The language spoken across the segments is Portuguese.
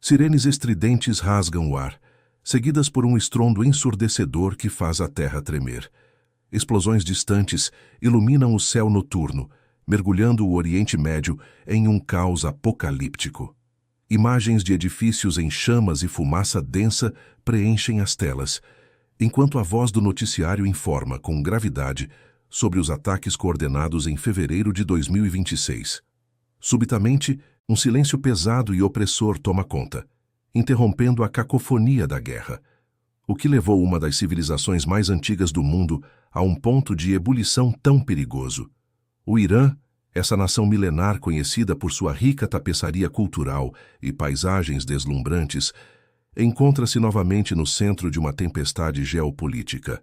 Sirenes estridentes rasgam o ar, seguidas por um estrondo ensurdecedor que faz a terra tremer. Explosões distantes iluminam o céu noturno, mergulhando o Oriente Médio em um caos apocalíptico. Imagens de edifícios em chamas e fumaça densa preenchem as telas, enquanto a voz do noticiário informa com gravidade sobre os ataques coordenados em fevereiro de 2026. Subitamente, um silêncio pesado e opressor toma conta, interrompendo a cacofonia da guerra, o que levou uma das civilizações mais antigas do mundo a um ponto de ebulição tão perigoso. O Irã, essa nação milenar conhecida por sua rica tapeçaria cultural e paisagens deslumbrantes, encontra-se novamente no centro de uma tempestade geopolítica.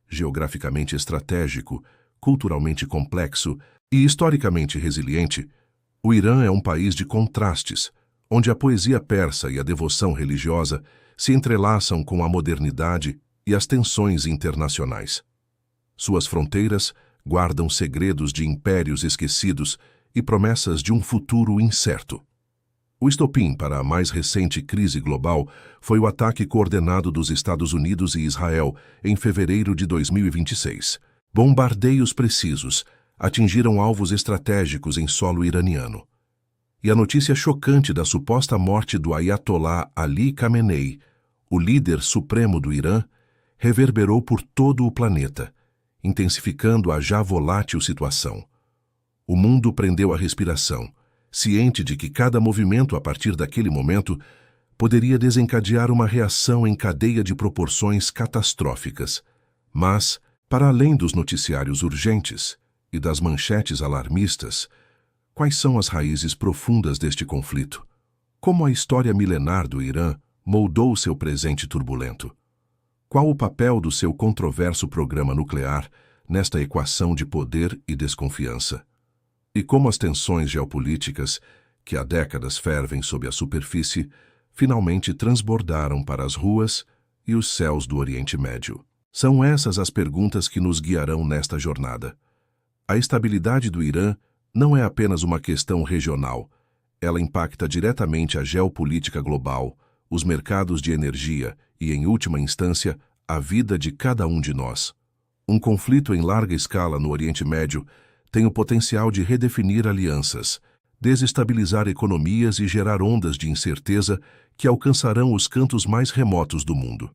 Geograficamente estratégico, culturalmente complexo e historicamente resiliente, o Irã é um país de contrastes, onde a poesia persa e a devoção religiosa se entrelaçam com a modernidade e as tensões internacionais. Suas fronteiras guardam segredos de impérios esquecidos e promessas de um futuro incerto. O estopim para a mais recente crise global foi o ataque coordenado dos Estados Unidos e Israel em fevereiro de 2026. Bombardeios precisos atingiram alvos estratégicos em solo iraniano. E a notícia chocante da suposta morte do Ayatollah Ali Khamenei, o líder supremo do Irã, reverberou por todo o planeta, intensificando a já volátil situação. O mundo prendeu a respiração, ciente de que cada movimento a partir daquele momento poderia desencadear uma reação em cadeia de proporções catastróficas. Mas, para além dos noticiários urgentes e das manchetes alarmistas, quais são as raízes profundas deste conflito? Como a história milenar do Irã moldou seu presente turbulento? Qual o papel do seu controverso programa nuclear nesta equação de poder e desconfiança? E como as tensões geopolíticas, que há décadas fervem sob a superfície, finalmente transbordaram para as ruas e os céus do Oriente Médio? São essas as perguntas que nos guiarão nesta jornada. A estabilidade do Irã não é apenas uma questão regional. Ela impacta diretamente a geopolítica global, os mercados de energia e, em última instância, a vida de cada um de nós. Um conflito em larga escala no Oriente Médio tem o potencial de redefinir alianças, desestabilizar economias e gerar ondas de incerteza que alcançarão os cantos mais remotos do mundo.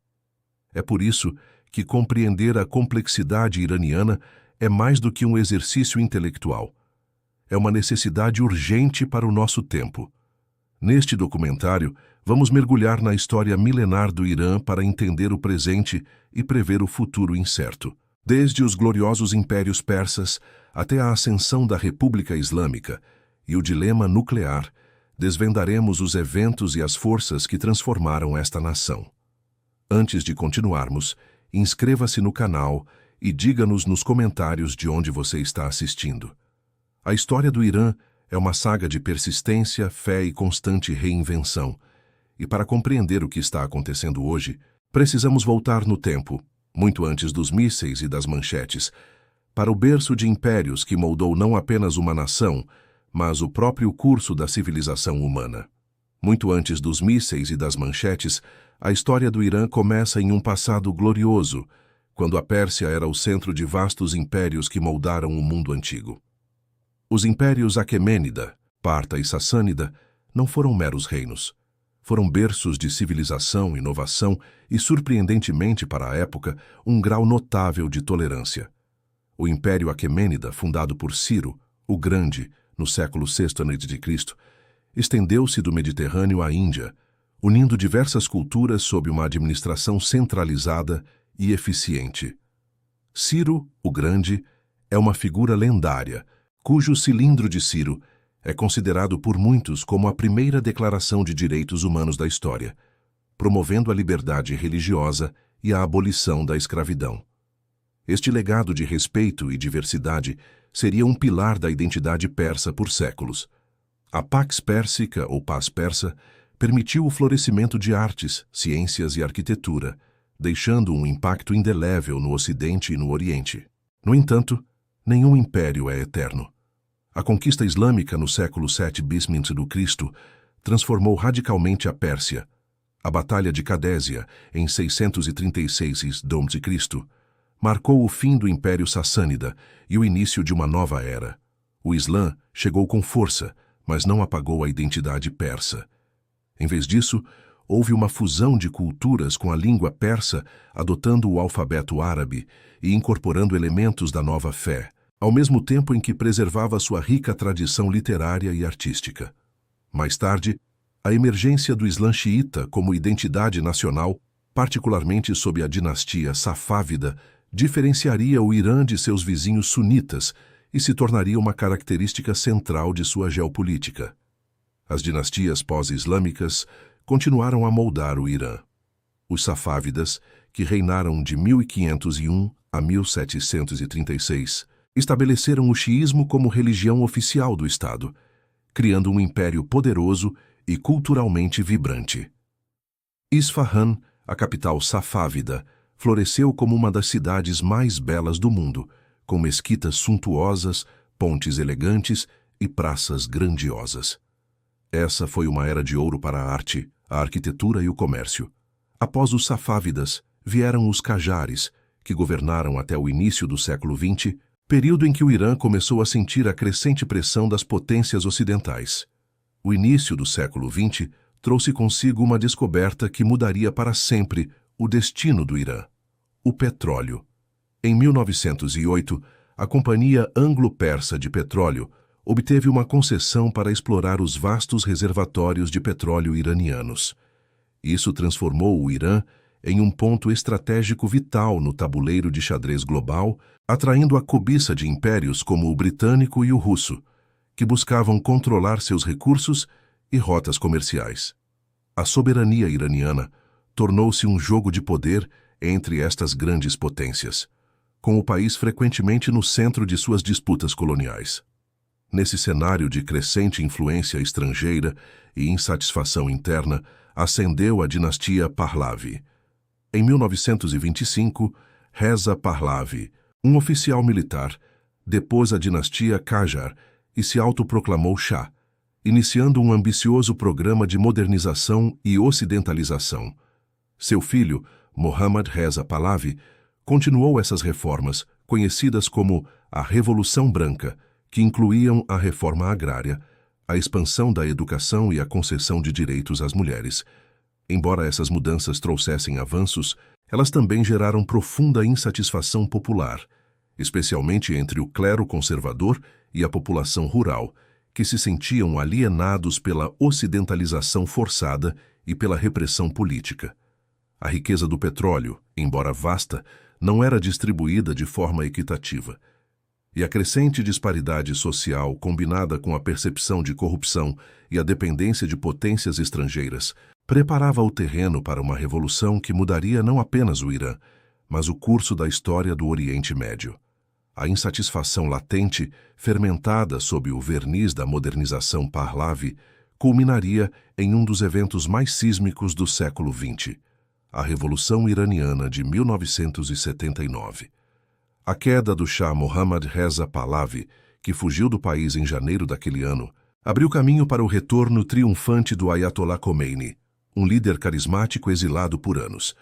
É por isso que compreender a complexidade iraniana é mais do que um exercício intelectual. É uma necessidade urgente para o nosso tempo. Neste documentário, vamos mergulhar na história milenar do Irã para entender o presente e prever o futuro incerto. Desde os gloriosos impérios persas até a ascensão da República Islâmica e o dilema nuclear, desvendaremos os eventos e as forças que transformaram esta nação. Antes de continuarmos, inscreva-se no canal e diga-nos nos comentários de onde você está assistindo. A história do Irã é uma saga de persistência, fé e constante reinvenção. E para compreender o que está acontecendo hoje, precisamos voltar no tempo, muito antes dos mísseis e das manchetes, para o berço de impérios que moldou não apenas uma nação, mas o próprio curso da civilização humana. Muito antes dos mísseis e das manchetes, a história do Irã começa em um passado glorioso, quando a Pérsia era o centro de vastos impérios que moldaram o mundo antigo. Os impérios Aquemênida, Parta e Sassânida não foram meros reinos. Foram berços de civilização, inovação e, surpreendentemente para a época, um grau notável de tolerância. O Império Aquemênida, fundado por Ciro, o Grande, no século VI a.C., estendeu-se do Mediterrâneo à Índia, unindo diversas culturas sob uma administração centralizada e eficiente. Ciro, o Grande, é uma figura lendária, cujo cilindro de Ciro é considerado por muitos como a primeira declaração de direitos humanos da história, promovendo a liberdade religiosa e a abolição da escravidão. Este legado de respeito e diversidade seria um pilar da identidade persa por séculos. A Pax Pérsica, ou Paz Persa, permitiu o florescimento de artes, ciências e arquitetura, deixando um impacto indelével no Ocidente e no Oriente. No entanto, nenhum império é eterno. A conquista islâmica no século VII b.C. transformou radicalmente a Pérsia. A Batalha de Cadésia, em 636 d.C., marcou o fim do Império Sassânida e o início de uma nova era. O Islã chegou com força, mas não apagou a identidade persa. Em vez disso, houve uma fusão de culturas com a língua persa, adotando o alfabeto árabe e incorporando elementos da nova fé, ao mesmo tempo em que preservava sua rica tradição literária e artística. Mais tarde, a emergência do Islã xiita como identidade nacional, particularmente sob a dinastia safávida, diferenciaria o Irã de seus vizinhos sunitas e se tornaria uma característica central de sua geopolítica. As dinastias pós-islâmicas continuaram a moldar o Irã. Os safávidas, que reinaram de 1501 a 1736, estabeleceram o xiismo como religião oficial do Estado, criando um império poderoso e culturalmente vibrante. Isfahan, a capital safávida, floresceu como uma das cidades mais belas do mundo, com mesquitas suntuosas, pontes elegantes e praças grandiosas. Essa foi uma era de ouro para a arte, a arquitetura e o comércio. Após os safávidas, vieram os qajares, que governaram até o início do século XX, período em que o Irã começou a sentir a crescente pressão das potências ocidentais. O início do século XX trouxe consigo uma descoberta que mudaria para sempre o destino do Irã: o petróleo. Em 1908, a Companhia Anglo-Persa de Petróleo obteve uma concessão para explorar os vastos reservatórios de petróleo iranianos. Isso transformou o Irã em um ponto estratégico vital no tabuleiro de xadrez global, atraindo a cobiça de impérios como o britânico e o russo, que buscavam controlar seus recursos e rotas comerciais. A soberania iraniana tornou-se um jogo de poder entre estas grandes potências, com o país frequentemente no centro de suas disputas coloniais. Nesse cenário de crescente influência estrangeira e insatisfação interna, ascendeu a dinastia Pahlavi. Em 1925, Reza Pahlavi, um oficial militar, depôs a dinastia Qajar e se autoproclamou Shah, iniciando um ambicioso programa de modernização e ocidentalização. Seu filho, Mohammad Reza Pahlavi, continuou essas reformas, conhecidas como a Revolução Branca, que incluíam a reforma agrária, a expansão da educação e a concessão de direitos às mulheres. Embora essas mudanças trouxessem avanços, elas também geraram profunda insatisfação popular, especialmente entre o clero conservador e a população rural, que se sentiam alienados pela ocidentalização forçada e pela repressão política. A riqueza do petróleo, embora vasta, não era distribuída de forma equitativa. E a crescente disparidade social, combinada com a percepção de corrupção e a dependência de potências estrangeiras, preparava o terreno para uma revolução que mudaria não apenas o Irã, mas o curso da história do Oriente Médio. A insatisfação latente, fermentada sob o verniz da modernização Pahlavi, culminaria em um dos eventos mais sísmicos do século XX, a Revolução Iraniana de 1979. A queda do Shah Mohammad Reza Pahlavi, que fugiu do país em janeiro daquele ano, abriu caminho para o retorno triunfante do Ayatollah Khomeini, um líder carismático exilado por anos.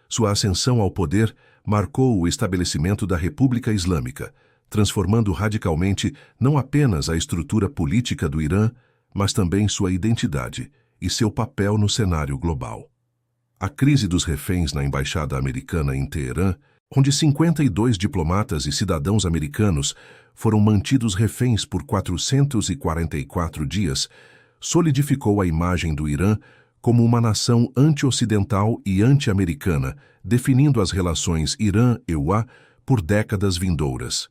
Sua ascensão ao poder marcou o estabelecimento da República Islâmica, transformando radicalmente não apenas a estrutura política do Irã, mas também sua identidade e seu papel no cenário global. A crise dos reféns na embaixada americana em Teherã, onde 52 diplomatas e cidadãos americanos foram mantidos reféns por 444 dias, solidificou a imagem do Irã como uma nação anti-ocidental e anti-americana, definindo as relações Irã-EUA por décadas vindouras.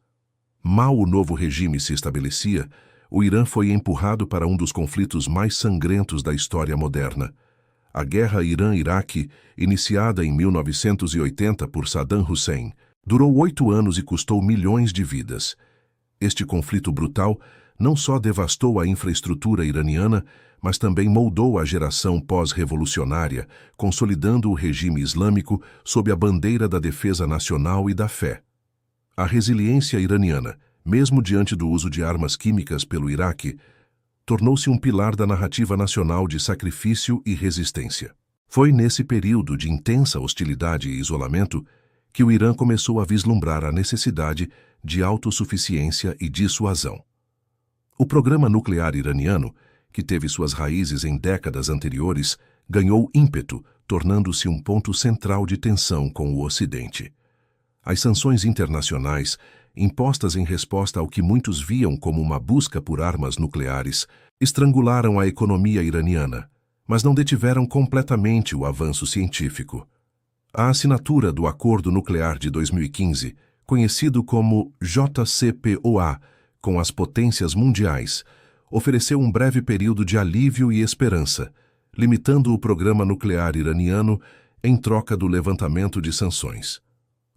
Mal o novo regime se estabelecia, o Irã foi empurrado para um dos conflitos mais sangrentos da história moderna. A Guerra Irã-Iraque, iniciada em 1980 por Saddam Hussein, durou 8 anos e custou milhões de vidas. Este conflito brutal não só devastou a infraestrutura iraniana, mas também moldou a geração pós-revolucionária, consolidando o regime islâmico sob a bandeira da defesa nacional e da fé. A resiliência iraniana, mesmo diante do uso de armas químicas pelo Iraque, tornou-se um pilar da narrativa nacional de sacrifício e resistência. Foi nesse período de intensa hostilidade e isolamento que o Irã começou a vislumbrar a necessidade de autossuficiência e dissuasão. O programa nuclear iraniano, que teve suas raízes em décadas anteriores, ganhou ímpeto, tornando-se um ponto central de tensão com o Ocidente. As sanções internacionais, impostas em resposta ao que muitos viam como uma busca por armas nucleares, estrangularam a economia iraniana, mas não detiveram completamente o avanço científico. A assinatura do Acordo Nuclear de 2015, conhecido como JCPOA, com as potências mundiais, ofereceu um breve período de alívio e esperança, limitando o programa nuclear iraniano em troca do levantamento de sanções.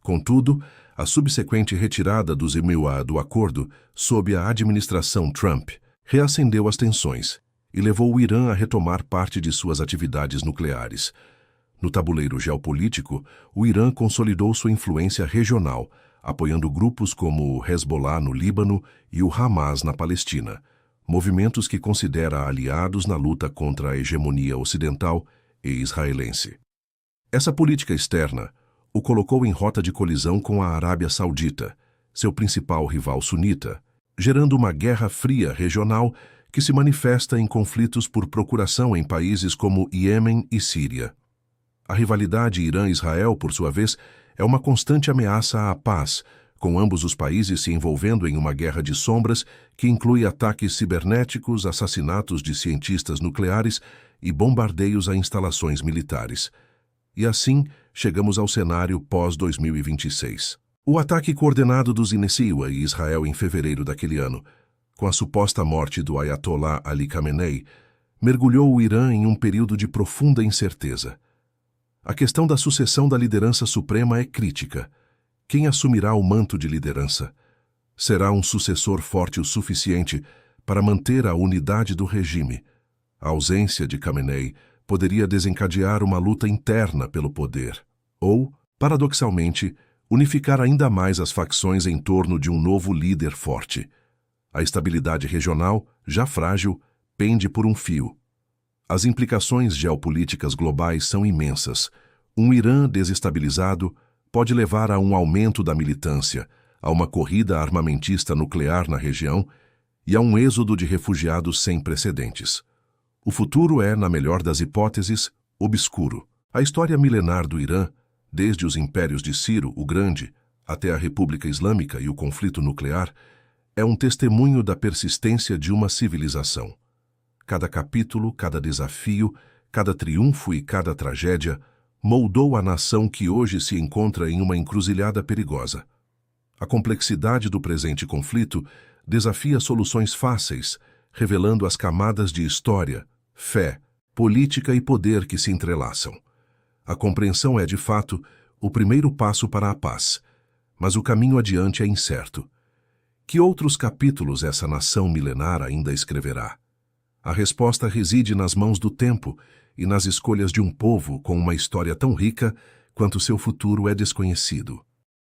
Contudo, a subsequente retirada dos EMUA do acordo, sob a administração Trump, reacendeu as tensões e levou o Irã a retomar parte de suas atividades nucleares. No tabuleiro geopolítico, o Irã consolidou sua influência regional, apoiando grupos como o Hezbollah no Líbano e o Hamas na Palestina, movimentos que considera aliados na luta contra a hegemonia ocidental e israelense. Essa política externa o colocou em rota de colisão com a Arábia Saudita, seu principal rival sunita, gerando uma guerra fria regional que se manifesta em conflitos por procuração em países como Iêmen e Síria. A rivalidade Irã-Israel, por sua vez, é uma constante ameaça à paz, com ambos os países se envolvendo em uma guerra de sombras que inclui ataques cibernéticos, assassinatos de cientistas nucleares e bombardeios a instalações militares. E assim, chegamos ao cenário pós-2026. O ataque coordenado dos Inessia e Israel em fevereiro daquele ano, com a suposta morte do Ayatollah Ali Khamenei, mergulhou o Irã em um período de profunda incerteza. A questão da sucessão da liderança suprema é crítica. Quem assumirá o manto de liderança? Será um sucessor forte o suficiente para manter a unidade do regime? A ausência de Khamenei poderia desencadear uma luta interna pelo poder, ou, paradoxalmente, unificar ainda mais as facções em torno de um novo líder forte. A estabilidade regional, já frágil, pende por um fio. As implicações geopolíticas globais são imensas. Um Irã desestabilizado pode levar a um aumento da militância, a uma corrida armamentista nuclear na região e a um êxodo de refugiados sem precedentes. O futuro é, na melhor das hipóteses, obscuro. A história milenar do Irã, desde os impérios de Ciro, o Grande, até a República Islâmica e o conflito nuclear, é um testemunho da persistência de uma civilização. Cada capítulo, cada desafio, cada triunfo e cada tragédia moldou a nação que hoje se encontra em uma encruzilhada perigosa. A complexidade do presente conflito desafia soluções fáceis, revelando as camadas de história, fé, política e poder que se entrelaçam. A compreensão é, de fato, o primeiro passo para a paz, mas o caminho adiante é incerto. Que outros capítulos essa nação milenar ainda escreverá? A resposta reside nas mãos do tempo e nas escolhas de um povo com uma história tão rica quanto seu futuro é desconhecido.